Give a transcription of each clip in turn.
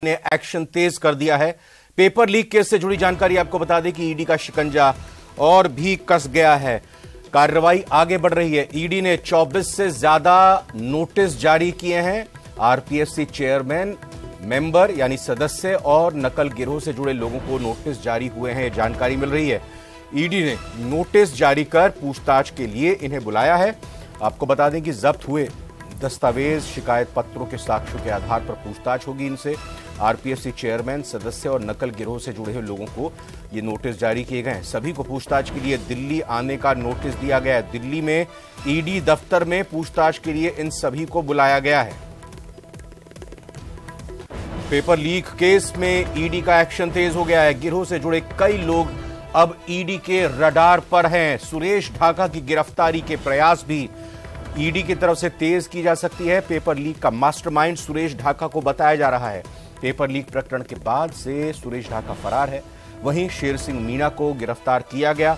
ने एक्शन तेज कर दिया है। पेपर लीक केस से जुड़ी जानकारी आपको बता दें कि ईडी का शिकंजा और भी कस गया है। कार्रवाई आगे बढ़ रही है। ईडी ने 24 से ज्यादा नोटिस जारी किए हैं। आरपीएससी चेयरमैन, मेंबर यानी सदस्य और नकल गिरोह से जुड़े लोगों को नोटिस जारी हुए हैं, जानकारी मिल रही है। ईडी ने नोटिस जारी कर पूछताछ के लिए इन्हें बुलाया है। आपको बता दें कि जब्त हुए दस्तावेज, शिकायत पत्रों के साक्ष्यों के आधार पर पूछताछ होगी इनसे। आरपीएससी चेयरमैन, सदस्य और नकल गिरोह से जुड़े हुए लोगों को ये नोटिस जारी किए गए हैं। सभी को पूछताछ के लिए दिल्ली आने का नोटिस दिया गया है। दिल्ली में ईडी दफ्तर में पूछताछ के लिए इन सभी को बुलाया गया है। पेपर लीक केस में ईडी का एक्शन तेज हो गया है। गिरोह से जुड़े कई लोग अब ईडी के रडार पर हैं। सुरेश ढाका की गिरफ्तारी के प्रयास भी ईडी की तरफ से तेज की जा सकती है। पेपर लीक का मास्टरमाइंड सुरेश ढाका को बताया जा रहा है। पेपर लीक प्रकरण के बाद से सुरेश ढाका फरार है। वहीं शेर सिंह मीणा को गिरफ्तार किया गया।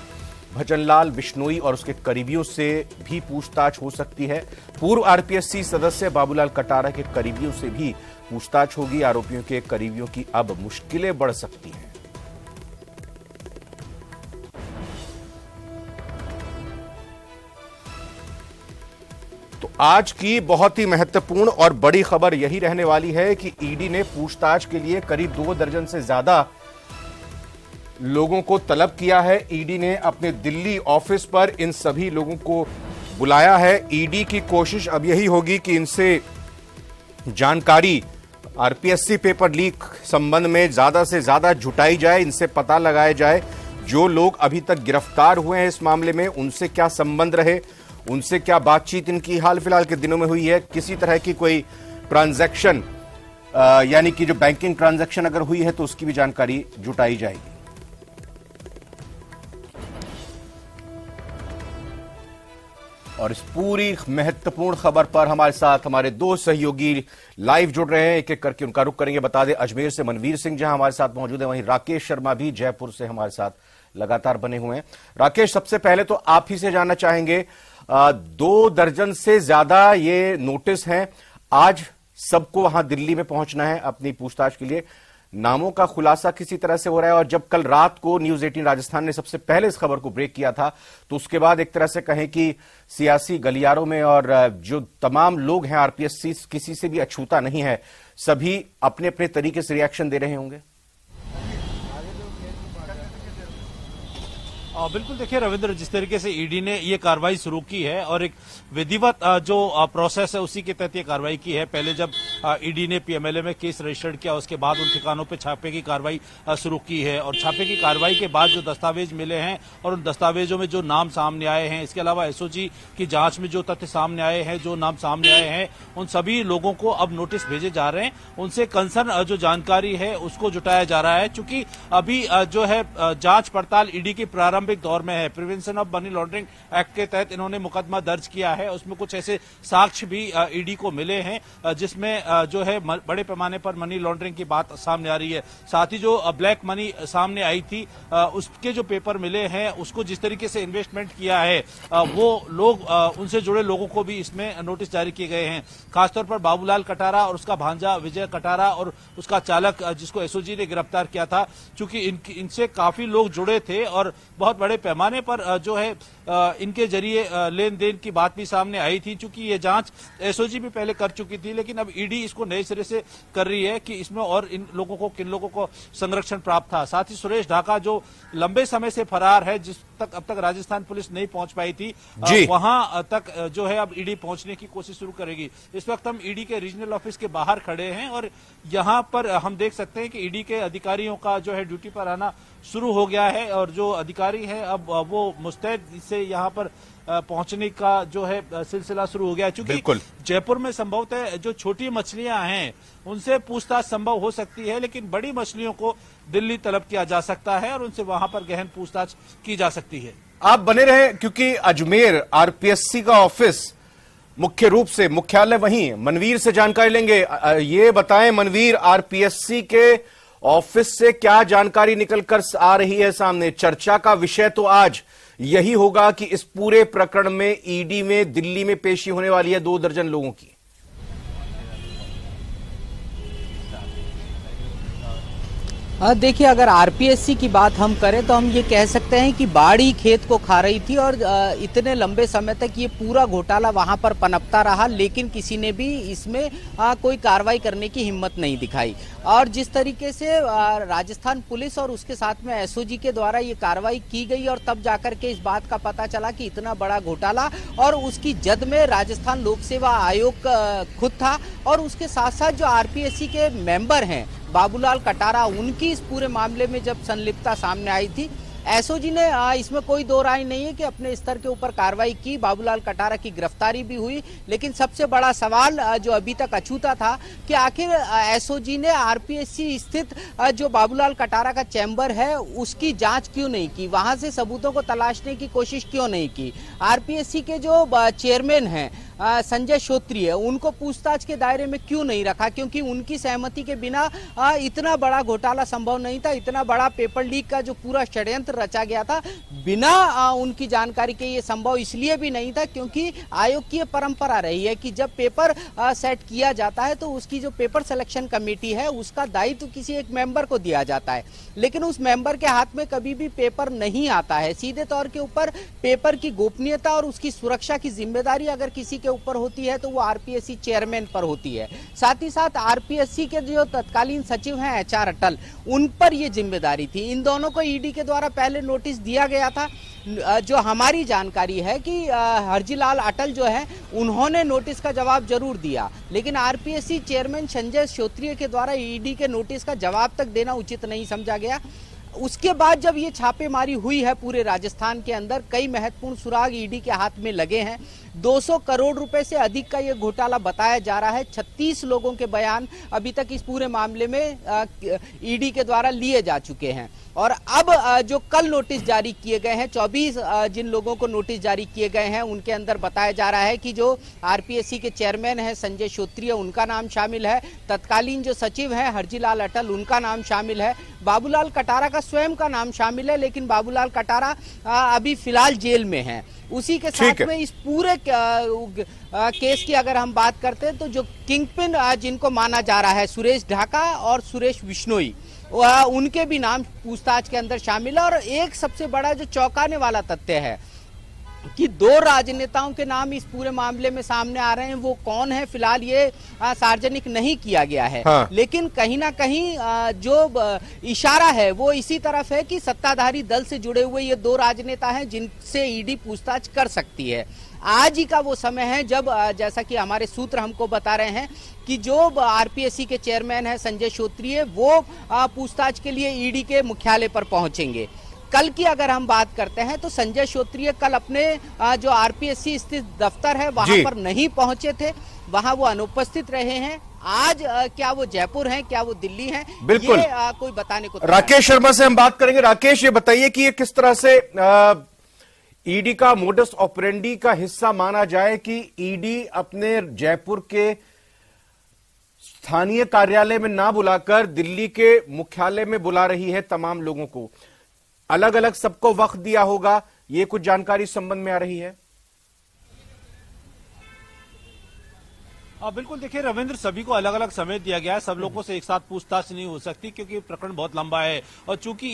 भजनलाल बिश्नोई और उसके करीबियों से भी पूछताछ हो सकती है। पूर्व आरपीएससी सदस्य बाबूलाल कटारा के करीबियों से भी पूछताछ होगी। आरोपियों के करीबियों की अब मुश्किलें बढ़ सकती हैं। तो आज की बहुत ही महत्वपूर्ण और बड़ी खबर यही रहने वाली है कि ईडी ने पूछताछ के लिए करीब 2 दर्जन से ज्यादा लोगों को तलब किया है। ईडी ने अपने दिल्ली ऑफिस पर इन सभी लोगों को बुलाया है। ईडी की कोशिश अब यही होगी कि इनसे जानकारी आरपीएससी पेपर लीक संबंध में ज्यादा से ज्यादा जुटाई जाए, इनसे पता लगाया जाए जो लोग अभी तक गिरफ्तार हुए हैं इस मामले में, उनसे क्या संबंध रहे, उनसे क्या बातचीत इनकी हाल फिलहाल के दिनों में हुई है, किसी तरह की कोई ट्रांजैक्शन यानी कि जो बैंकिंग ट्रांजैक्शन अगर हुई है तो उसकी भी जानकारी जुटाई जाएगी। और इस पूरी महत्वपूर्ण खबर पर हमारे साथ हमारे 2 सहयोगी लाइव जुड़ रहे हैं। एक एक करके उनका रुख करेंगे। बता दें, अजमेर से मनवीर सिंह जहां हमारे साथ मौजूद है, वहीं राकेश शर्मा भी जयपुर से हमारे साथ लगातार बने हुए हैं। राकेश, सबसे पहले तो आप ही से जानना चाहेंगे, 2 दर्जन से ज्यादा ये नोटिस हैं। आज सबको वहां दिल्ली में पहुंचना है अपनी पूछताछ के लिए। नामों का खुलासा किसी तरह से हो रहा है और जब कल रात को न्यूज 18 राजस्थान ने सबसे पहले इस खबर को ब्रेक किया था तो उसके बाद एक तरह से कहें कि सियासी गलियारों में और जो तमाम लोग हैं आरपीएससी किसी से भी अछूता नहीं है, सभी अपने अपने तरीके से रिएक्शन दे रहे होंगे। बिल्कुल, देखिए रविंद्र, जिस तरीके से ईडी ने ये कार्रवाई शुरू की है और एक विधिवत जो प्रोसेस है उसी के तहत ये कार्रवाई की है। पहले जब ईडी ने पीएमएलए में केस रजिस्टर्ड किया उसके बाद उन ठिकानों पे छापे की कार्रवाई शुरू की है और छापे की कार्रवाई के बाद जो दस्तावेज मिले हैं और उन दस्तावेजों में जो नाम सामने आए हैं, इसके अलावा एसओजी की जांच में जो तथ्य सामने आए हैं, जो नाम सामने आए हैं, उन सभी लोगों को अब नोटिस भेजे जा रहे हैं। उनसे कंसर्न जो जानकारी है उसको जुटाया जा रहा है। चूंकि अभी जो है जांच पड़ताल ईडी की प्रारंभिक दौर में है। Prevention of money laundering act के तहत इन्होंने मुकदमा दर्ज किया है। उसमें कुछ ऐसे साक्ष्य भी ईडी को मिले हैं जिसमें जो है बड़े पैमाने पर मनी लॉन्ड्रिंग की बात सामने आ रही है। साथ ही जो ब्लैक मनी सामने आई थी उसके जो पेपर मिले हैं, उसको जिस तरीके से इन्वेस्टमेंट किया है वो लोग, उनसे जुड़े लोगों को भी इसमें नोटिस जारी किए गए हैं। खासतौर पर बाबूलाल कटारा और उसका भांजा विजय कटारा और उसका चालक जिसको एसओजी ने गिरफ्तार किया था, चूंकि इनसे काफी लोग जुड़े थे और बहुत बड़े पैमाने पर जो है इनके जरिए लेन देन की बात भी सामने आई थी। चूंकि ये जांच एसओजी भी पहले कर चुकी थी, लेकिन अब ईडी इसको नए सिरे से कर रही है कि इसमें और इन लोगों को, किन लोगों को संरक्षण प्राप्त था। साथ ही सुरेश ढाका जो लंबे समय से फरार है, जिस तक अब तक राजस्थान पुलिस नहीं पहुंच पाई थी, वहां तक जो है अब ईडी पहुंचने की कोशिश शुरू करेगी। इस वक्त हम ईडी के रीजनल ऑफिस के बाहर खड़े हैं और यहां पर हम देख सकते हैं कि ईडी के अधिकारियों का जो है ड्यूटी पर आना शुरू हो गया है और जो अधिकारी हैं अब वो मुस्तैद से यहां पर पहुंचने का जो है सिलसिला शुरू हो गया है। चूंकि जयपुर में संभवतः जो छोटी मछलियां हैं उनसे पूछताछ संभव हो सकती है, लेकिन बड़ी मछलियों को दिल्ली तलब किया जा सकता है और उनसे वहां पर गहन पूछताछ की जा सकती है। आप बने रहे, क्योंकि अजमेर आरपीएससी का ऑफिस मुख्य रूप से मुख्यालय वहीं। मनवीर से जानकारी लेंगे। ये बताएं मनवीर, आरपीएससी के ऑफिस से क्या जानकारी निकलकर आ रही है सामने? चर्चा का विषय तो आज यही होगा कि इस पूरे प्रकरण में ईडी में दिल्ली में पेशी होने वाली है 2 दर्जन लोगों की। देखिए, अगर आरपीएससी की बात हम करें तो हम ये कह सकते हैं कि बाढ़ ही खेत को खा रही थी और इतने लंबे समय तक ये पूरा घोटाला वहां पर पनपता रहा, लेकिन किसी ने भी इसमें कोई कार्रवाई करने की हिम्मत नहीं दिखाई। और जिस तरीके से राजस्थान पुलिस और उसके साथ में एसओजी के द्वारा ये कार्रवाई की गई और तब जाकर के इस बात का पता चला कि इतना बड़ा घोटाला, और उसकी जद में राजस्थान लोक सेवा आयोग खुद था और उसके साथ साथ जो आरपीएससी के मेंबर हैं बाबूलाल कटारा, उनकी इस पूरे मामले में जब संलिप्तता सामने आई थी, एसओजी ने इसमें कोई दो राय नहीं है कि अपने स्तर के ऊपर कार्रवाई की, बाबूलाल कटारा की गिरफ्तारी भी हुई। लेकिन सबसे बड़ा सवाल जो अभी तक अछूता था कि आखिर एसओजी ने आरपीएससी स्थित जो बाबूलाल कटारा का चैम्बर है उसकी जांच क्यों नहीं की, वहां से सबूतों को तलाशने की कोशिश क्यों नहीं की। आरपीएससी के जो चेयरमैन हैं संजय श्रोत्रिय, उनको पूछताछ के दायरे में क्यों नहीं रखा, क्योंकि उनकी सहमति के बिना इतना बड़ा घोटाला संभव नहीं था। इतना बड़ा पेपर लीक का जो पूरा षड्यंत्र रचा गया था, बिना उनकी जानकारी के ये संभव इसलिए भी नहीं था क्योंकि आयोग की परंपरा रही है कि जब पेपर सेट किया जाता है तो उसकी जो पेपर सिलेक्शन कमेटी है उसका दायित्व किसी एक मेंबर को दिया जाता है, लेकिन उस मेंबर के हाथ में कभी भी पेपर नहीं आता है। सीधे तौर के ऊपर पेपर की गोपनीयता और उसकी सुरक्षा की जिम्मेदारी अगर किसी के ऊपर होती है तो वो आरपीएससी चेयरमैन पर होती है। साथ ही साथ आरपीएससी के जो तत्कालीन सचिव हैं एचआर अटल, उन पर ये जिम्मेदारी थी। इन दोनों को ईडी के द्वारा पहले नोटिस दिया गया था। जो हमारी जानकारी है कि हरजीलाल अटल जो है उन्होंने नोटिस का जवाब जरूर दिया, लेकिन आरपीएससी चेयरमैन संजय श्रोत्रिय के द्वारा ईडी के नोटिस का जवाब तक देना उचित नहीं समझा गया। उसके बाद जब ये छापेमारी हुई है पूरे राजस्थान के अंदर, कई महत्वपूर्ण सुराग ईडी के हाथ में लगे हैं। 200 करोड़ रुपए से अधिक का ये घोटाला बताया जा रहा है। 36 लोगों के बयान अभी तक इस पूरे मामले में ईडी के द्वारा लिए जा चुके हैं। और अब जो कल नोटिस जारी किए गए हैं, 24 जिन लोगों को नोटिस जारी किए गए हैं, उनके अंदर बताया जा रहा है कि जो आरपीएससी के चेयरमैन हैं संजय श्रोत्रिय, उनका नाम शामिल है। तत्कालीन जो सचिव हैं हरजीलाल अटल, उनका नाम शामिल है। बाबूलाल कटारा का स्वयं का नाम शामिल है, लेकिन बाबूलाल कटारा अभी फिलहाल जेल में है। उसी के साथ में इस पूरे केस की अगर हम बात करते हैं तो जो किंगपिन जिनको माना जा रहा है सुरेश ढाका और सुरेश बिश्नोई, उनके भी नाम पूछताछ के अंदर शामिल है। और एक सबसे बड़ा जो चौंकाने वाला तथ्य है कि 2 राजनेताओं के नाम इस पूरे मामले में सामने आ रहे हैं। वो कौन है फिलहाल ये सार्वजनिक नहीं किया गया है, हाँ। लेकिन कहीं ना कहीं जो इशारा है वो इसी तरफ है कि सत्ताधारी दल से जुड़े हुए ये 2 राजनेता हैं जिनसे ईडी पूछताछ कर सकती है। आज ही का वो समय है जब जैसा कि हमारे सूत्र हमको बता रहे हैं कि जो आरपीएससी के चेयरमैन है संजय श्रोत्रिय, वो पूछताछ के लिए ईडी के मुख्यालय पर पहुंचेंगे। कल की अगर हम बात करते हैं तो संजय श्रोत्रिय कल अपने जो आरपीएससी स्थित दफ्तर है वहां पर नहीं पहुंचे थे, वहां वो अनुपस्थित रहे हैं। आज क्या वो जयपुर हैं, क्या वो दिल्ली हैं, बिल्कुल ये कोई बताने को। राकेश शर्मा से हम बात करेंगे। राकेश, ये बताइए कि ये किस तरह से ईडी का मोडस ऑपरेंडी का हिस्सा माना जाए कि ईडी अपने जयपुर के स्थानीय कार्यालय में ना बुलाकर दिल्ली के मुख्यालय में बुला रही है तमाम लोगों को, अलग अलग सबको वक्त दिया होगा, ये कुछ जानकारी संबंध में आ रही है? बिल्कुल, देखिए रविंद्र, सभी को अलग अलग समय दिया गया है। सब लोगों से एक साथ पूछताछ नहीं हो सकती क्योंकि प्रकरण बहुत लंबा है और चूंकि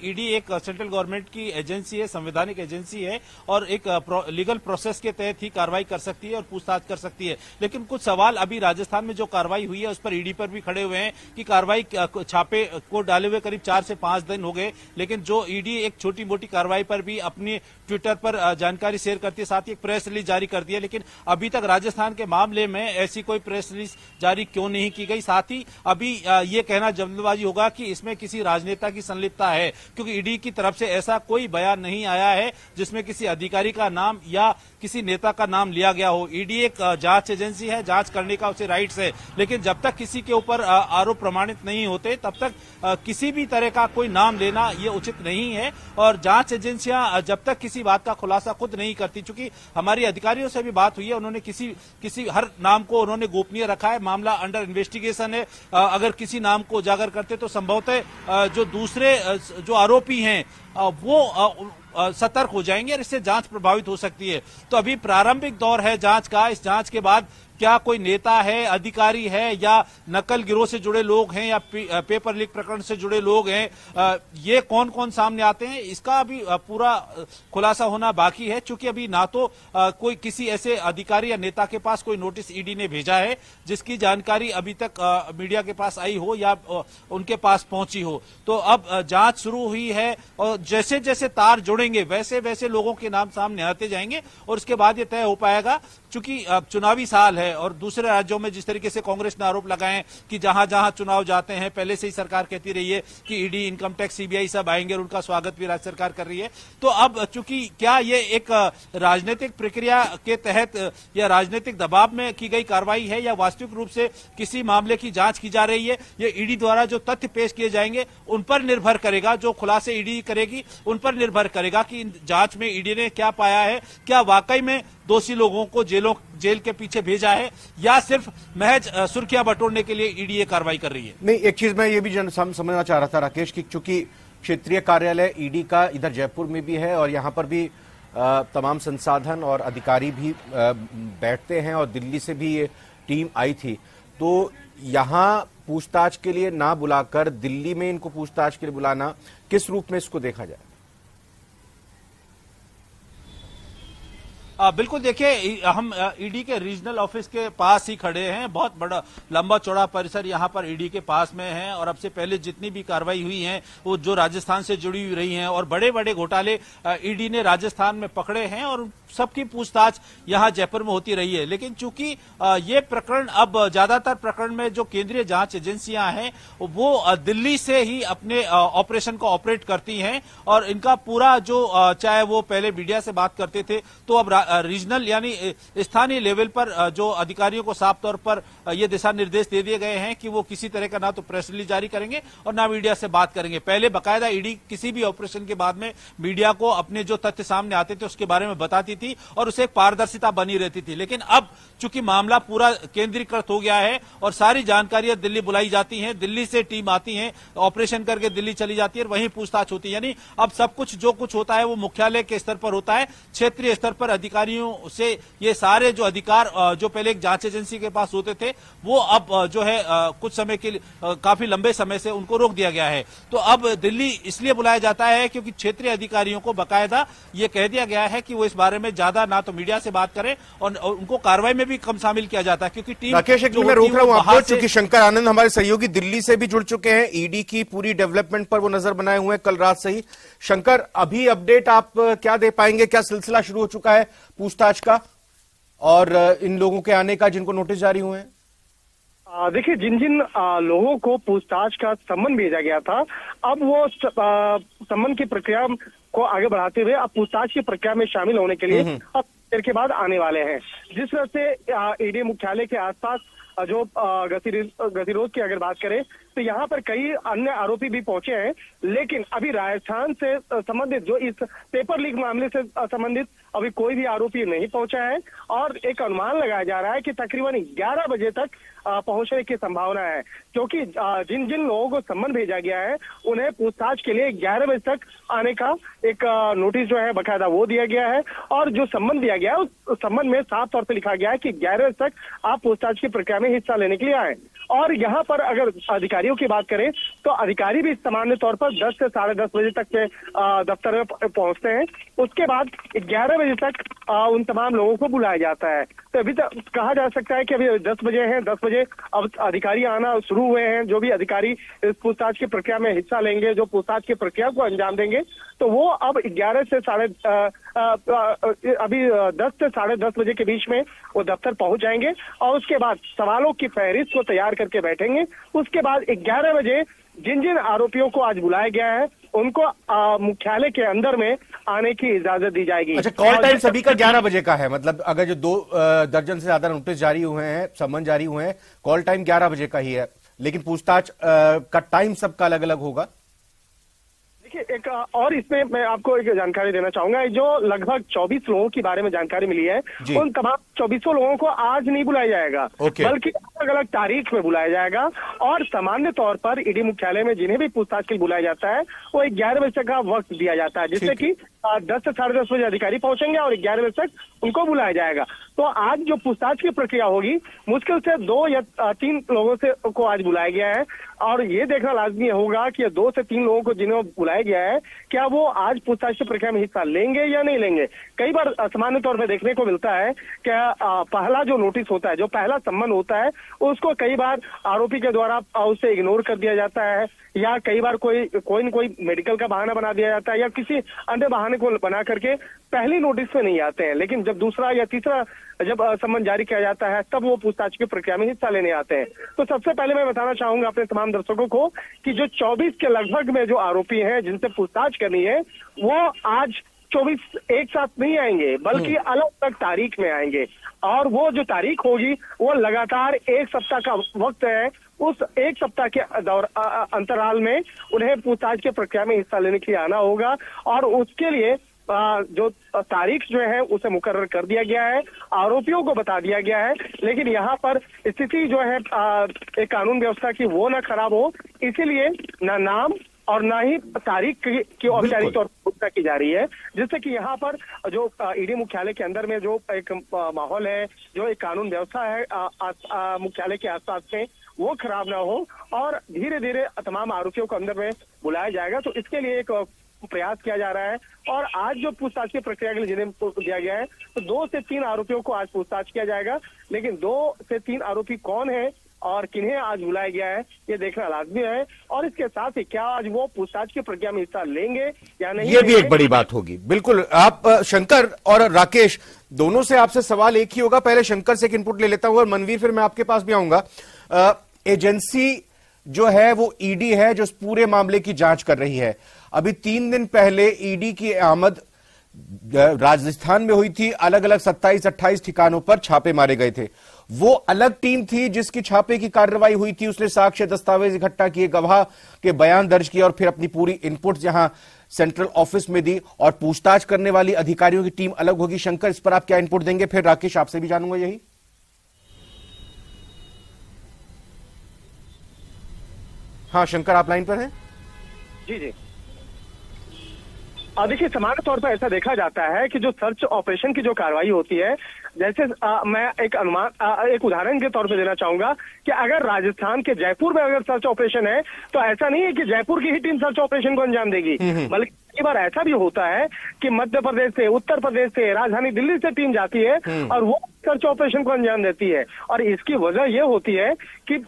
ईडी एक सेंट्रल गवर्नमेंट की एजेंसी है, संवैधानिक एजेंसी है और एक लीगल प्रोसेस के तहत ही कार्रवाई कर सकती है और पूछताछ कर सकती है। लेकिन कुछ सवाल अभी राजस्थान में जो कार्रवाई हुई है उस पर ईडी पर भी खड़े हुए हैं कि कार्रवाई छापे को डाले हुए करीब 4 से 5 दिन हो गए, लेकिन जो ईडी एक छोटी मोटी कार्रवाई पर भी अपनी ट्विटर पर जानकारी शेयर करती है, साथ ही एक प्रेस रिलीज जारी करती है। लेकिन अभी तक राजस्थान के मामले में ऐसी कोई प्रेस रिलीज जारी क्यों नहीं की गई? साथ ही अभी ये कहना जल्दबाजी होगा कि इसमें किसी राजनेता की संलिप्तता है, क्योंकि ईडी की तरफ से ऐसा कोई बयान नहीं आया है जिसमें किसी अधिकारी का नाम या किसी नेता का नाम लिया गया हो। ईडी एक जांच एजेंसी है, जांच करने का उसे राइट्स है, लेकिन जब तक किसी के ऊपर आरोप प्रमाणित नहीं होते तब तक किसी भी तरह का कोई नाम लेना ये उचित नहीं है। और जांच एजेंसियां जब तक किसी बात का खुलासा खुद नहीं करती, चूंकि हमारी अधिकारियों से भी बात हुई है, उन्होंने किसी हर नाम को उन्होंने गोपनीय रखा है। मामला अंडर इन्वेस्टिगेशन है। अगर किसी नाम को उजागर करते तो संभवतः जो दूसरे जो आरोपी हैं वो सतर्क हो जाएंगे और इससे जांच प्रभावित हो सकती है। तो अभी प्रारंभिक दौर है जांच का। इस जांच के बाद क्या कोई नेता है, अधिकारी है या नकल गिरोह से जुड़े लोग हैं या पेपर लीक प्रकरण से जुड़े लोग हैं, ये कौन कौन सामने आते हैं, इसका अभी पूरा खुलासा होना बाकी है। चूंकि अभी ना तो कोई किसी ऐसे अधिकारी या नेता के पास कोई नोटिस ईडी ने भेजा है जिसकी जानकारी अभी तक मीडिया के पास आई हो या उनके पास पहुंची हो। तो अब जांच शुरू हुई है और जैसे जैसे तार जुड़ेंगे वैसे वैसे लोगों के नाम सामने आते जाएंगे और उसके बाद ये तय हो पाएगा। चूंकि चुनावी साल है और दूसरे राज्यों में जिस तरीके से कांग्रेस ने आरोप लगाए कि जहां जहां चुनाव जाते हैं पहले से ही सरकार कहती रही है कि ईडी, इनकम टैक्स, सीबीआई सब आएंगे और उनका स्वागत भी राज्य सरकार कर रही है। तो अब चूंकि क्या ये एक राजनीतिक प्रक्रिया के तहत या राजनीतिक दबाव में की गई कार्रवाई है या वास्तविक रूप से किसी मामले की जांच की जा रही है, ये ईडी द्वारा जो तथ्य पेश किए जाएंगे उन पर निर्भर करेगा। जो खुलासे ईडी करेगी उन पर निर्भर करेगा कि जांच में ईडी ने क्या पाया है, क्या वाकई में दोषी लोगों को जेल के पीछे भेजा है या सिर्फ महज सुर्खियां बटोरने के लिए ईडी ये कार्रवाई कर रही है। नहीं, एक चीज मैं ये भी समझना चाह रहा था राकेश कि चूंकि क्षेत्रीय कार्यालय ईडी का इधर जयपुर में भी है और यहां पर भी तमाम संसाधन और अधिकारी भी बैठते हैं और दिल्ली से भी ये टीम आई थी, तो यहां पूछताछ के लिए ना बुलाकर दिल्ली में इनको पूछताछ के लिए बुलाना, किस रूप में इसको देखा जाए? बिल्कुल, देखिए हम ईडी के रीजनल ऑफिस के पास ही खड़े हैं। बहुत बड़ा लंबा चौड़ा परिसर यहाँ पर ईडी के पास में है और अब से पहले जितनी भी कार्रवाई हुई है वो जो राजस्थान से जुड़ी हुई रही हैं और बड़े बड़े घोटाले ईडी ने राजस्थान में पकड़े हैं और सबकी पूछताछ यहाँ जयपुर में होती रही है। लेकिन चूंकि ये प्रकरण अब ज्यादातर प्रकरण में जो केंद्रीय जांच एजेंसियां हैं वो दिल्ली से ही अपने ऑपरेशन को ऑपरेट करती हैं और इनका पूरा जो चाहे वो पहले मीडिया से बात करते थे तो अब रीजनल यानी स्थानीय लेवल पर जो अधिकारियों को साफ तौर पर ये दिशा निर्देश दे दिए गए हैं कि वो किसी तरह का ना तो प्रेस रिलीज जारी करेंगे और ना मीडिया से बात करेंगे। पहले बकायदा ईडी किसी भी ऑपरेशन के बाद में मीडिया को अपने जो तथ्य सामने आते थे उसके बारे में बताती थी और उसे एक पारदर्शिता बनी रहती थी। लेकिन अब चूंकि मामला पूरा केंद्रीकृत हो गया है और सारी जानकारियां दिल्ली बुलाई जाती हैं, दिल्ली से टीम आती है, ऑपरेशन करके दिल्ली चली जाती है और वहीं पूछताछ होती है। यानी अब सब कुछ जो कुछ होता है वो मुख्यालय के स्तर पर होता है। क्षेत्रीय स्तर पर अधिकारियों से ये सारे जो अधिकार जो पहले एक जांच एजेंसी के पास होते थे वो अब जो है कुछ समय के लिए काफी लंबे समय से उनको रोक दिया गया है। तो अब दिल्ली इसलिए बुलाया जाता है क्योंकि क्षेत्रीय अधिकारियों को बकायदा ये कह दिया गया है कि वो इस बारे में ज्यादा ना तो मीडिया से बात करें और उनको कार्रवाई में भी कम शामिल किया जाता है क्योंकि टीम राकेश एक मैं रोक रहा हूं आपको, चूंकि शंकर आनंद हमारे सहयोगी दिल्ली से भी जुड़ चुके हैं, ईडी की पूरी डेवलपमेंट पर वो नजर बनाए हुए हैं कल रात से ही। शंकर, अभी अपडेट आप क्या दे पाएंगे? क्या सिलसिला शुरू हो चुका है पूछताछ का और इन लोगों के आने का जिनको नोटिस जारी हुए हैं? देखिए, जिन जिन लोगों को पूछताछ का सम्मन भेजा गया था, अब वो सम्मन की प्रक्रिया को आगे बढ़ाते हुए अब पूछताछ की प्रक्रिया में शामिल होने के लिए अब देर के बाद आने वाले हैं। जिस वजह से ईडी मुख्यालय के आसपास जो गतिरोध की अगर बात करें तो यहाँ पर कई अन्य आरोपी भी पहुंचे हैं, लेकिन अभी राजस्थान से संबंधित जो इस पेपर लीक मामले से संबंधित अभी कोई भी आरोपी नहीं पहुंचा है और एक अनुमान लगाया जा रहा है कि तकरीबन 11 बजे तक पहुंचने की संभावना है, क्योंकि जिन जिन लोगों को सम्मन भेजा गया है उन्हें पूछताछ के लिए 11 बजे तक आने का एक नोटिस जो है बकायदा वो दिया गया है और जो सम्मन दिया गया है उस सम्मन में साफ तौर पर लिखा गया है कि 11 बजे तक आप पूछताछ की प्रक्रिया में हिस्सा लेने के लिए आए। और यहाँ पर अगर अधिकारियों की बात करें तो अधिकारी भी सामान्य तौर पर 10 से 10:30 बजे तक के दफ्तर में पहुंचते हैं। उसके बाद 11 बजे तक उन तमाम लोगों को बुलाया जाता है। तो अभी तक कहा जा सकता है कि अभी 10 बजे हैं, 10 बजे अब अधिकारी आना शुरू हुए हैं। जो भी अधिकारी इस पूछताछ की प्रक्रिया में हिस्सा लेंगे, जो पूछताछ की प्रक्रिया को अंजाम देंगे, तो वो अब 11 से अभी 10 से 10:30 बजे के बीच में वो दफ्तर पहुंच जाएंगे और उसके बाद सवालों की फहरिस्त को तैयार करके बैठेंगे। उसके बाद 11 बजे जिन जिन आरोपियों को आज बुलाया गया है उनको मुख्यालय के अंदर में आने की इजाजत दी जाएगी। अच्छा, कॉल टाइम सभी का 11 बजे का है, मतलब अगर जो 2 दर्जन से ज्यादा नोटिस जारी हुए हैं, सम्मन जारी हुए हैं, कॉल टाइम 11 बजे का ही है, लेकिन पूछताछ का टाइम सबका अलग अलग होगा। एक और इसमें मैं आपको एक जानकारी देना चाहूंगा। जो लगभग 24 लोगों के बारे में जानकारी मिली है, उन तमाम 24 लोगों को आज नहीं बुलाया जाएगा, बल्कि अलग अलग तारीख में बुलाया जाएगा। और सामान्य तौर पर ईडी मुख्यालय में जिन्हें भी पूछताछ के लिए बुलाया जाता है वो 11 बजे का वक्त दिया जाता है, जिससे कि 10 से 10:30 बजे अधिकारी पहुंचेंगे और 11 बजे तक उनको बुलाया जाएगा। तो आज जो पूछताछ की प्रक्रिया होगी, मुश्किल से 2 या 3 लोगों से को आज बुलाया गया है और ये देखना लाजमी होगा कि 2 से 3 लोगों को जिन्हें बुलाया गया है, क्या वो आज पूछताछ की प्रक्रिया में हिस्सा लेंगे या नहीं लेंगे। कई बार सामान्य तौर पर देखने को मिलता है क्या पहला जो नोटिस होता है, जो पहला सम्मन होता है, उसको कई बार आरोपी के द्वारा उसे इग्नोर कर दिया जाता है या कई बार कोई न कोई मेडिकल का बहाना बना दिया जाता है या किसी अन्य बहाने को बना करके पहली नोटिस पे नहीं आते हैं। लेकिन जब दूसरा या तीसरा जब सम्मन जारी किया जाता है तब वो पूछताछ की प्रक्रिया में हिस्सा लेने आते हैं। तो सबसे पहले मैं बताना चाहूंगा अपने तमाम दर्शकों को कि जो 24 के लगभग में जो आरोपी हैं जिनसे पूछताछ करनी है, वो आज 24 एक साथ नहीं आएंगे बल्कि अलग अलग तारीख में आएंगे और वो जो तारीख होगी वो लगातार 1 सप्ताह का वक्त है। उस 1 सप्ताह के अंतराल में उन्हें पूछताछ की प्रक्रिया में हिस्सा लेने के लिए आना होगा और उसके लिए जो तारीख जो है उसे मुकर्रर कर दिया गया है, आरोपियों को बता दिया गया है। लेकिन यहाँ पर स्थिति जो है एक कानून व्यवस्था की वो ना खराब हो, इसीलिए ना नाम और ना ही तारीख की औपचारिक तौर पर घोषणा की जा रही है, जिससे कि यहाँ पर जो ईडी मुख्यालय के अंदर में जो एक माहौल है, जो एक कानून व्यवस्था है मुख्यालय के आसपास में, वो खराब ना हो और धीरे धीरे तमाम आरोपियों को अंदर में बुलाया जाएगा। तो इसके लिए एक प्रयास किया जा रहा है और आज जो पूछताछ की प्रक्रिया के लिए जिन्हें दिया गया है, तो 2 से 3 आरोपियों को आज पूछताछ किया जाएगा। लेकिन 2 से 3 आरोपी कौन है और किन्हें आज बुलाया गया है, ये देखना लाजमी है। और इसके साथ ही क्या आज वो पूछताछ की प्रक्रिया में हिस्सा लेंगे या नहीं, ये भी एक बड़ी बात होगी। बिल्कुल। आप शंकर और राकेश दोनों से आपसे सवाल एक ही होगा। पहले शंकर से एक इनपुट ले लेता हूं और मनवीर फिर मैं आपके पास भी आऊंगा। एजेंसी जो है वो ईडी है जो इस पूरे मामले की जांच कर रही है। अभी 3 दिन पहले ईडी की आमद राजस्थान में हुई थी, अलग अलग 27-28 ठिकानों पर छापे मारे गए थे। वो अलग टीम थी जिसकी छापे की कार्रवाई हुई थी, उसने साक्ष्य दस्तावेज इकट्ठा किए, गवाह के बयान दर्ज किए और फिर अपनी पूरी इनपुट यहां सेंट्रल ऑफिस में दी और पूछताछ करने वाली अधिकारियों की टीम अलग होगी। शंकर, इस पर आप क्या इनपुट देंगे? फिर राकेश आपसे भी जानूंगा यही। हाँ शंकर, आप लाइन पर हैं? जी। देखिए, सामान्य तौर पर ऐसा देखा जाता है कि जो सर्च ऑपरेशन की जो कार्रवाई होती है, जैसे मैं एक उदाहरण के तौर पे देना चाहूंगा कि अगर राजस्थान के जयपुर में अगर सर्च ऑपरेशन है तो ऐसा नहीं है कि जयपुर की ही टीम सर्च ऑपरेशन को अंजाम देगी, बल्कि कई बार ऐसा भी होता है कि मध्य प्रदेश से, उत्तर प्रदेश से, राजधानी दिल्ली से टीम जाती है और वो सर्च ऑपरेशन को अंजाम देती है। और इसकी वजह यह होती है कि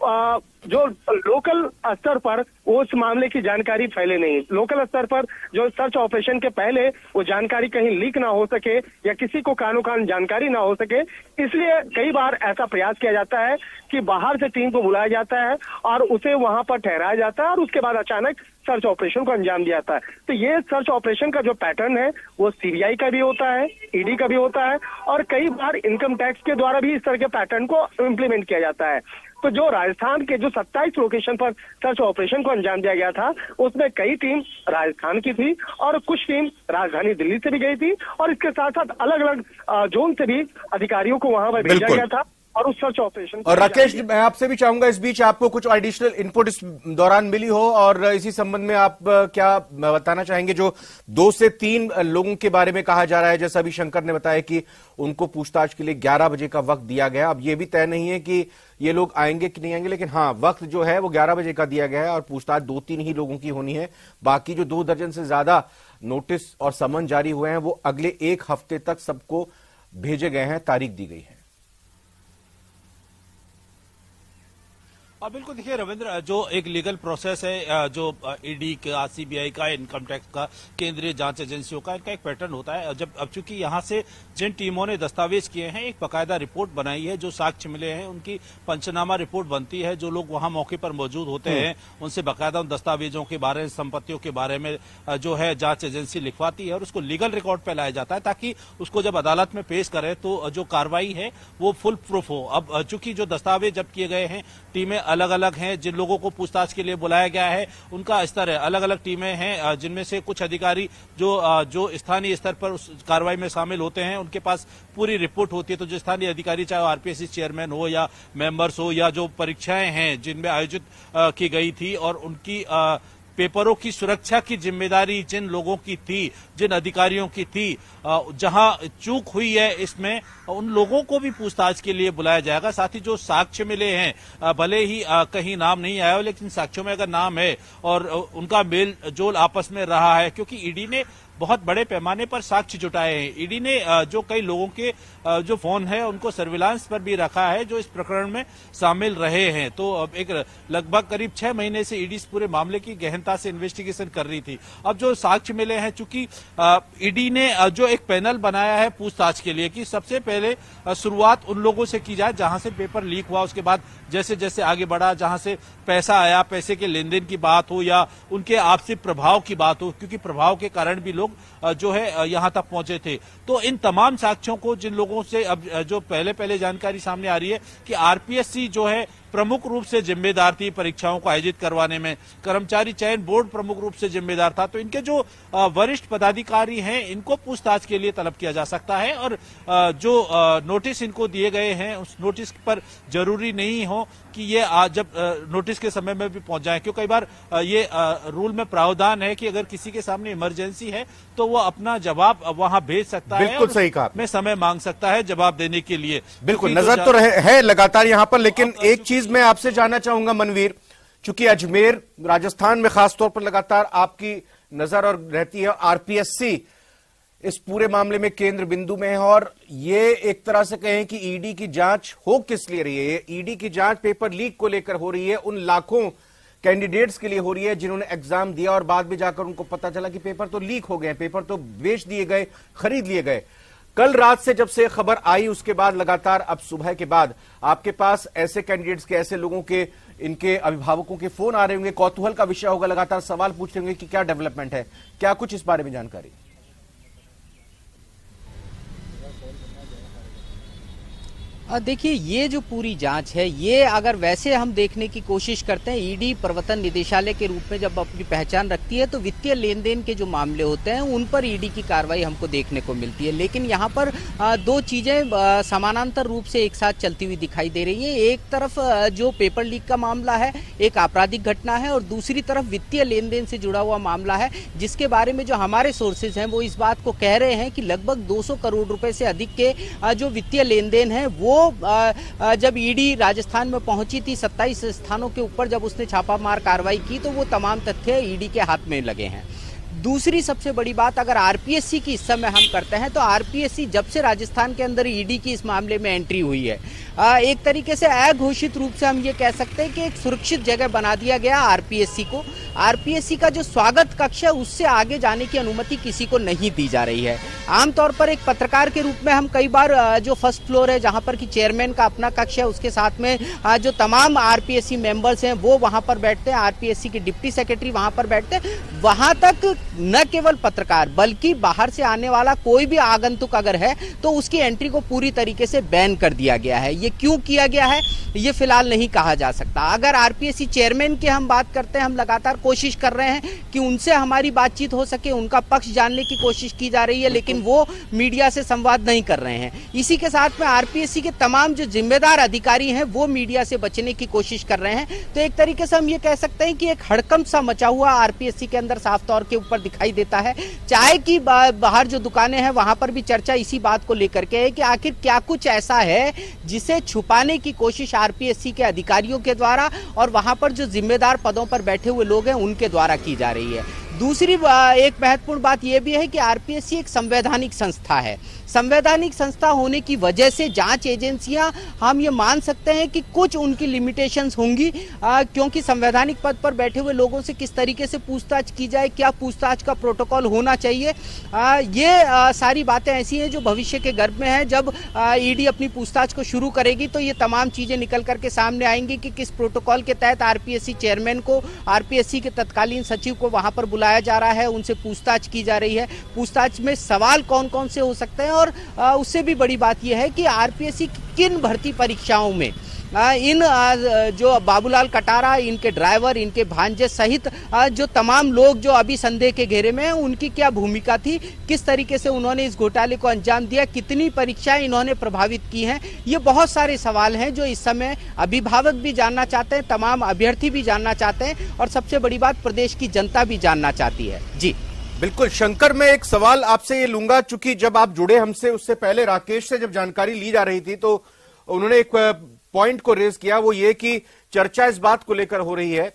जो लोकल स्तर पर उस मामले की जानकारी फैले नहीं, लोकल स्तर पर जो सर्च ऑपरेशन के पहले वो जानकारी कहीं लीक ना हो सके या किसी को कानो कान जानकारी ना हो सके, इसलिए कई बार ऐसा प्रयास किया जाता है कि बाहर से टीम को बुलाया जाता है और उसे वहां पर ठहराया जाता है और उसके बाद अचानक सर्च ऑपरेशन को अंजाम दिया जाता है। तो ये सर्च ऑपरेशन का जो पैटर्न है वो सीबीआई का भी होता है, ईडी का भी होता है और कई बार इनकम टैक्स के द्वारा भी इस तरह के पैटर्न को इम्प्लीमेंट किया जाता है। तो जो राजस्थान के जो 27 लोकेशन पर सर्च ऑपरेशन को अंजाम दिया गया था, उसमें कई टीम राजस्थान की थी और कुछ टीम राजधानी दिल्ली से भी गई थी और इसके साथ साथ अलग अलग जोन से भी अधिकारियों को वहां पर भेजा गया था और उस सर्च ऑपरेशन। और राकेश, मैं आपसे भी चाहूंगा इस बीच आपको कुछ एडिशनल इनपुट इस दौरान मिली हो और इसी संबंध में आप क्या बताना चाहेंगे? जो 2 से 3 लोगों के बारे में कहा जा रहा है, जैसा अभी शंकर ने बताया कि उनको पूछताछ के लिए 11 बजे का वक्त दिया गया। अब ये भी तय नहीं है कि ये लोग आएंगे कि नहीं आएंगे, लेकिन हाँ, वक्त जो है वो 11 बजे का दिया गया है और पूछताछ 2-3 ही लोगों की होनी है। बाकी जो 2 दर्जन से ज्यादा नोटिस और समन जारी हुए हैं वो अगले 1 हफ्ते तक सबको भेजे गए हैं, तारीख दी गई है। बिल्कुल। देखिए रविंद्र, जो एक लीगल प्रोसेस है, जो ईडी का, सीबीआई का, इनकम टैक्स का, केंद्रीय जांच एजेंसियों का, इनका एक पैटर्न होता है। जब अब चूंकि यहां से जिन टीमों ने दस्तावेज किए हैं, एक बकायदा रिपोर्ट बनाई है, जो साक्ष्य मिले हैं उनकी पंचनामा रिपोर्ट बनती है। जो लोग वहां मौके पर मौजूद होते हैं उनसे बकायदा उन दस्तावेजों के बारे में, संपत्तियों के बारे में जो है जांच एजेंसी लिखवाती है और उसको लीगल रिकॉर्ड पे लाया जाता है ताकि उसको जब अदालत में पेश करें तो जो कार्रवाई है वो फुल प्रूफ हो। अब चूंकि जो दस्तावेज जब्त किए गए हैं, टीमें अलग अलग हैं, जिन लोगों को पूछताछ के लिए बुलाया गया है उनका स्तर है, अलग अलग टीमें हैं, जिनमें से कुछ अधिकारी जो स्थानीय स्तर पर उस कार्रवाई में शामिल होते हैं उनके पास पूरी रिपोर्ट होती है। तो जो स्थानीय अधिकारी, चाहे आरपीएससी चेयरमैन हो या मेंबर्स हो या जो परीक्षाएं हैं जिनमें आयोजित की गई थी और उनकी पेपरों की सुरक्षा की जिम्मेदारी जिन लोगों की थी, जिन अधिकारियों की थी, जहां चूक हुई है इसमें उन लोगों को भी पूछताछ के लिए बुलाया जाएगा। साथ ही जो साक्ष्य मिले हैं, भले ही कहीं नाम नहीं आया हो, लेकिन साक्ष्यों में अगर नाम है और उनका मेल जोल आपस में रहा है, क्योंकि ईडी ने बहुत बड़े पैमाने पर साक्ष्य जुटाए हैं। ईडी ने जो कई लोगों के जो फोन है उनको सर्विलांस पर भी रखा है जो इस प्रकरण में शामिल रहे हैं। तो अब एक लगभग करीब 6 महीने से ईडी इस पूरे मामले की गहनता से इन्वेस्टिगेशन कर रही थी। अब जो साक्ष्य मिले हैं, चूंकि ईडी ने जो एक पैनल बनाया है पूछताछ के लिए कि सबसे पहले शुरुआत उन लोगों से की जाए जहां से पेपर लीक हुआ, उसके बाद जैसे जैसे आगे बढ़ा, जहां से पैसा आया, पैसे के लेन देन की बात हो या उनके आपसी प्रभाव की बात हो, क्योंकि प्रभाव के कारण भी लोग जो है यहां तक पहुंचे थे। तो इन तमाम साक्ष्यों को जिन लोगों से अब जो पहले जानकारी सामने आ रही है कि आरपीएससी जो है प्रमुख रूप से जिम्मेदार थी परीक्षाओं को आयोजित करवाने में, कर्मचारी चयन बोर्ड प्रमुख रूप से जिम्मेदार था, तो इनके जो वरिष्ठ पदाधिकारी हैं इनको पूछताछ के लिए तलब किया जा सकता है। और जो नोटिस इनको दिए गए हैं उस नोटिस पर जरूरी नहीं हो कि ये जब नोटिस के समय में भी पहुंच जाए, क्योंकि कई बार ये रूल में प्रावधान है कि अगर किसी के सामने इमरजेंसी है तो वो अपना जवाब वहां भेज सकता है, बिल्कुल सही कहा, में समय मांग सकता है जवाब देने के लिए। बिल्कुल नजर तो है लगातार यहां पर। लेकिन एक चीज मैं आपसे जानना चाहूंगा मनवीर, चूंकि अजमेर राजस्थान में खासतौर पर लगातार आपकी नजर और रहती है, आरपीएससी इस पूरे मामले में केंद्र बिंदु में है और ये एक तरह से कहें कि ईडी की जांच हो किस लिए रही है? ईडी की जांच पेपर लीक को लेकर हो रही है, उन लाखों कैंडिडेट्स के लिए हो रही है जिन्होंने एग्जाम दिया और बाद में जाकर उनको पता चला कि पेपर तो लीक हो गए, पेपर तो बेच दिए गए, खरीद लिए गए। कल रात से जब से खबर आई उसके बाद लगातार अब सुबह के बाद आपके पास ऐसे कैंडिडेट्स के, ऐसे लोगों के, इनके अभिभावकों के फोन आ रहे होंगे, कौतूहल का विषय होगा, लगातार सवाल पूछ रहे होंगे कि क्या डेवलपमेंट है, क्या कुछ इस बारे में जानकारी? देखिए, ये जो पूरी जांच है, ये अगर वैसे हम देखने की कोशिश करते हैं, ईडी प्रवर्तन निदेशालय के रूप में जब अपनी पहचान रखती है तो वित्तीय लेन देन के जो मामले होते हैं उन पर ईडी की कार्रवाई हमको देखने को मिलती है। लेकिन यहाँ पर दो चीजें समानांतर रूप से एक साथ चलती हुई दिखाई दे रही है। एक तरफ जो पेपर लीक का मामला है, एक आपराधिक घटना है, और दूसरी तरफ वित्तीय लेन देन से जुड़ा हुआ मामला है, जिसके बारे में जो हमारे सोर्सेज हैं वो इस बात को कह रहे हैं कि लगभग 200 करोड़ रुपए से अधिक के जो वित्तीय लेन देन है वो जब ईडी राजस्थान में पहुंची थी 27 स्थानों के ऊपर जब उसने छापामार कार्रवाई की तो वो तमाम तथ्य ईडी के हाथ में लगे हैं। दूसरी सबसे बड़ी बात, अगर आरपीएससी की इस समय हम करते हैं तो आरपीएससी जब से राजस्थान के अंदर ईडी की इस मामले में एंट्री हुई है, एक तरीके से अघोषित रूप से हम ये कह सकते हैं कि एक सुरक्षित जगह बना दिया गया आरपीएससी को। आरपीएससी का जो स्वागत कक्ष है उससे आगे जाने की अनुमति किसी को नहीं दी जा रही है। आमतौर पर एक पत्रकार के रूप में हम कई बार जो फर्स्ट फ्लोर है जहां पर कि चेयरमैन का अपना कक्ष है, उसके साथ में जो तमाम आरपीएससी मेंबर्स हैं वो वहां पर बैठते हैं, आरपीएससी के डिप्टी सेक्रेटरी वहां पर बैठते हैं। वहां तक न केवल पत्रकार बल्कि बाहर से आने वाला कोई भी आगंतुक अगर है तो उसकी एंट्री को पूरी तरीके से बैन कर दिया गया है। ये क्यों किया गया है ये फिलहाल नहीं कहा जा सकता। अगर आरपीएससी चेयरमैन की हम बात करते हैं, हम लगातार कोशिश कर रहे हैं कि उनसे हमारी बातचीत हो सके, उनका पक्ष जानने की कोशिश की जा रही है, लेकिन वो मीडिया से संवाद नहीं कर रहे हैं। इसी के साथ में आरपीएससी के तमाम जो जिम्मेदार अधिकारी हैं वो मीडिया से बचने की कोशिश कर रहे हैं। तो एक तरीके से हम ये कह सकते हैं कि एक हड़कंप सा मचा हुआ आरपीएससी के अंदर साफ तौर के ऊपर दिखाई देता है। चाय की बाहर जो दुकानें हैं वहां पर भी चर्चा इसी बात को लेकर के है कि आखिर क्या कुछ ऐसा है जिसे छुपाने की कोशिश आरपीएससी के अधिकारियों के द्वारा और वहां पर जो जिम्मेदार पदों पर बैठे हुए लोग हैं उनके द्वारा की जा रही है। दूसरी एक महत्वपूर्ण बात यह भी है कि आरपीएससी एक संवैधानिक संस्था है। संवैधानिक संस्था होने की वजह से जांच एजेंसियां, हम ये मान सकते हैं कि कुछ उनकी लिमिटेशंस होंगी, क्योंकि संवैधानिक पद पर बैठे हुए लोगों से किस तरीके से पूछताछ की जाए, क्या पूछताछ का प्रोटोकॉल होना चाहिए, ये सारी बातें ऐसी हैं जो भविष्य के गर्भ में है। जब ईडी अपनी पूछताछ को शुरू करेगी तो ये तमाम चीजें निकल करके सामने आएंगी कि किस प्रोटोकॉल के तहत आरपीएससी चेयरमैन को, आरपीएससी के तत्कालीन सचिव को वहां पर बुलाया जा रहा है, उनसे पूछताछ की जा रही है, पूछताछ में सवाल कौन कौन से हो सकते हैं। और उससे भी बड़ी बात यह है कि आरपीएससी किन भर्ती परीक्षाओं में इन जो बाबूलाल कटारा, इनके ड्राइवर, इनके भांजे सहित जो तमाम लोग जो अभी संदेह के घेरे में हैं, उनकी क्या भूमिका थी, किस तरीके से उन्होंने इस घोटाले को अंजाम दिया, कितनी परीक्षाएं इन्होंने प्रभावित की हैं, ये बहुत सारे सवाल हैं जो इस समय अभिभावक भी जानना चाहते हैं, तमाम अभ्यर्थी भी जानना चाहते हैं और सबसे बड़ी बात प्रदेश की जनता भी जानना चाहती है। जी बिल्कुल शंकर, मैं एक सवाल आपसे ये लूंगा, चूंकि जब आप जुड़े हमसे उससे पहले राकेश से जब जानकारी ली जा रही थी तो उन्होंने एक पॉइंट को रेज किया, वो ये कि चर्चा इस बात को लेकर हो रही है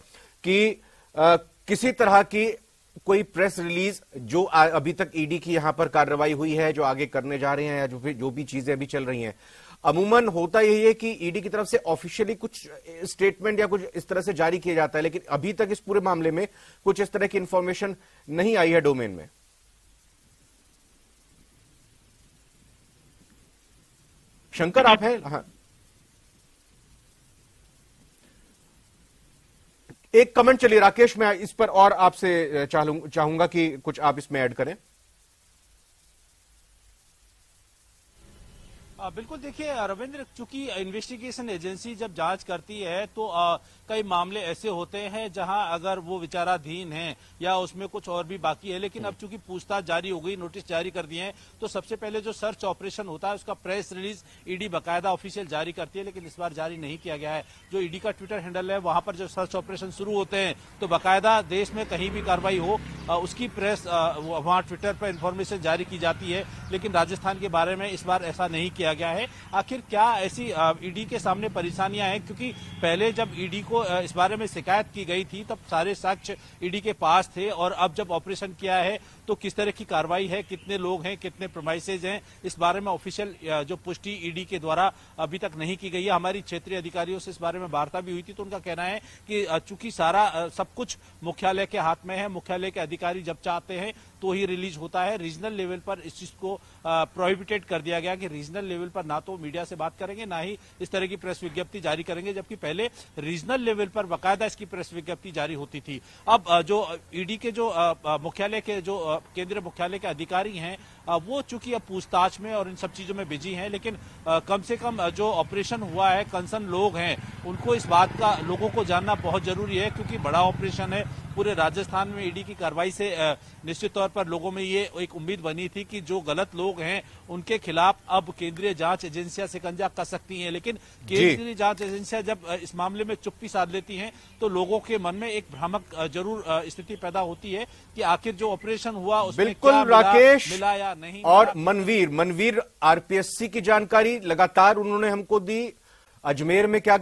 कि किसी तरह की कोई प्रेस रिलीज जो अभी तक ईडी की यहां पर कार्रवाई हुई है, जो आगे करने जा रहे हैं या जो भी चीजें अभी चल रही हैं, अमूमन होता यही है कि ईडी की तरफ से ऑफिशियली कुछ स्टेटमेंट या कुछ इस तरह से जारी किया जाता है, लेकिन अभी तक इस पूरे मामले में कुछ इस तरह की इंफॉर्मेशन नहीं आई है डोमेन में। शंकर आप हैं? हाँ, एक कमेंट चलिए राकेश, मैं इस पर और आपसे चाहूंगा कि कुछ आप इसमें ऐड करें। बिल्कुल, देखिए रविंद्र, चूंकि इन्वेस्टिगेशन एजेंसी जब जांच करती है तो कई मामले ऐसे होते हैं जहां अगर वो विचाराधीन हैं या उसमें कुछ और भी बाकी है, लेकिन अब चूंकि पूछताछ जारी हो गई, नोटिस जारी कर दिए हैं, तो सबसे पहले जो सर्च ऑपरेशन होता है उसका प्रेस रिलीज ईडी बाकायदा ऑफिशियल जारी करती है, लेकिन इस बार जारी नहीं किया गया है। जो ईडी का ट्विटर हैंडल है वहां पर जब सर्च ऑपरेशन शुरू होते हैं तो बाकायदा देश में कहीं भी कार्रवाई हो उसकी प्रेस वहां ट्विटर पर इंफॉर्मेशन जारी की जाती है, लेकिन राजस्थान के बारे में इस बार ऐसा नहीं किया गया है। आखिर क्या ऐसी ईडी के सामने परेशानियां हैं, क्योंकि पहले जब ईडी को इस बारे में शिकायत की गई थी तब सारे साक्ष्य ईडी के पास थे, और अब जब ऑपरेशन किया है तो किस तरह की कार्रवाई है, कितने लोग हैं, कितने प्रेमाइसेज हैं, इस बारे में ऑफिशियल जो पुष्टि ईडी के द्वारा अभी तक नहीं की गई है। हमारी क्षेत्रीय अधिकारियों से इस बारे में वार्ता भी हुई थी, तो उनका कहना है कि चूंकि सारा सब कुछ मुख्यालय के हाथ में है, मुख्यालय के अधिकारी जब चाहते हैं तो ही रिलीज होता है। रीजनल लेवल पर इस चीज को प्रोहिबिटेड कर दिया गया कि रीजनल लेवल पर ना तो मीडिया से बात करेंगे, ना ही इस तरह की प्रेस विज्ञप्ति जारी करेंगे, जबकि पहले रीजनल लेवल पर बाकायदा इसकी प्रेस विज्ञप्ति जारी होती थी। अब जो ईडी के जो मुख्यालय के जो केंद्रीय मुख्यालय के अधिकारी हैं वो चूंकि अब पूछताछ में और इन सब चीजों में बिजी हैं, लेकिन कम से कम जो ऑपरेशन हुआ है, कंसर्न लोग हैं उनको इस बात का लोगों को जानना बहुत जरूरी है, क्योंकि बड़ा ऑपरेशन है। पूरे राजस्थान में ईडी की कार्रवाई से निश्चित तौर पर लोगों में ये एक उम्मीद बनी थी कि जो गलत लोग हैं उनके खिलाफ अब केंद्रीय जांच एजेंसियां शिकंजा कस सकती हैं, लेकिन केंद्रीय जांच एजेंसियां जब इस मामले में चुप्पी साध लेती हैं तो लोगों के मन में एक भ्रामक जरूर स्थिति पैदा होती है कि आखिर जो ऑपरेशन हुआ उसमें बिल्कुल क्या राकेश मिला या नहीं। और मनवीर आरपीएससी की जानकारी लगातार उन्होंने हमको दी, अजमेर में क्या